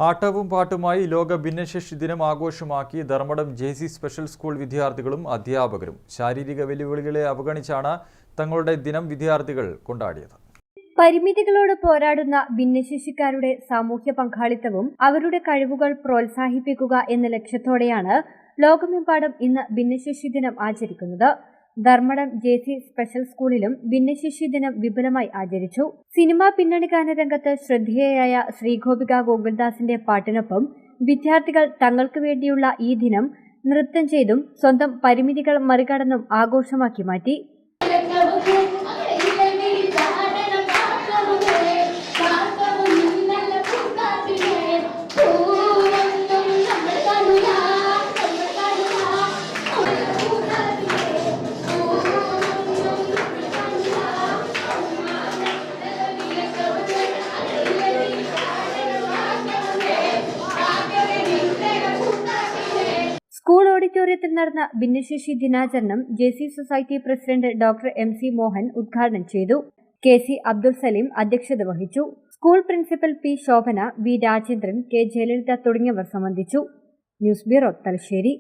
ആട്ടവും പാട്ടുമായി ലോക ഭിന്നശേഷി ദിനം ആഘോഷമാക്കി ധർമ്മടം ജെ.സി. സ്പെഷ്യൽ സ്കൂൾ വിദ്യാർത്ഥികളും അധ്യാപകരും. ശാരീരിക വെല്ലുവിളികളെ അവഗണിച്ചാണ് തങ്ങളുടെ ദിനം വിദ്യാർത്ഥികൾ കൊണ്ടാടിയത്. പരിമിതികളോട് പോരാടുന്ന ഭിന്നശേഷിക്കാരുടെ സാമൂഹ്യ പങ്കാളിത്തവും അവരുടെ കഴിവുകൾ പ്രോത്സാഹിപ്പിക്കുക എന്ന ലക്ഷ്യത്തോടെയാണ് ലോകമെമ്പാടും ഇന്ന് ഭിന്നശേഷി ദിനം ആചരിക്കുന്നത്. ധർമ്മടം ജെ.സി. സ്പെഷ്യൽ സ്കൂളിലും ഭിന്നശേഷി ദിനം വിപുലമായി ആചരിച്ചു. സിനിമാ പിന്നണി ഗാനരംഗത്ത് ശ്രദ്ധേയയായ ശ്രീഗോപിക ഗോകുൽദാസിന്റെ പാട്ടിനൊപ്പം വിദ്യാർത്ഥികൾ തങ്ങൾക്ക് വേണ്ടിയുള്ള ഈ ദിനം നൃത്തം ചെയ്തും സ്വന്തം പരിമിതികൾ മറികടന്നും ആഘോഷമാക്കി മാറ്റി. സ്കൂൾ ഓഡിറ്റോറിയത്തിൽ നടന്ന ഭിന്നശേഷി ദിനാചരണം JC. Society president doctor MC. Mohan ഉദ്ഘാടനം ചെയ്തു. കെ.സി. അബ്ദുൽ സലീം അധ്യക്ഷത വഹിച്ചു. School principal P. Shobhana, V. Rajendran, K. Jayalalitha തുടങ്ങിയവർ സംബന്ധിച്ചു. News bureau, Thalassery.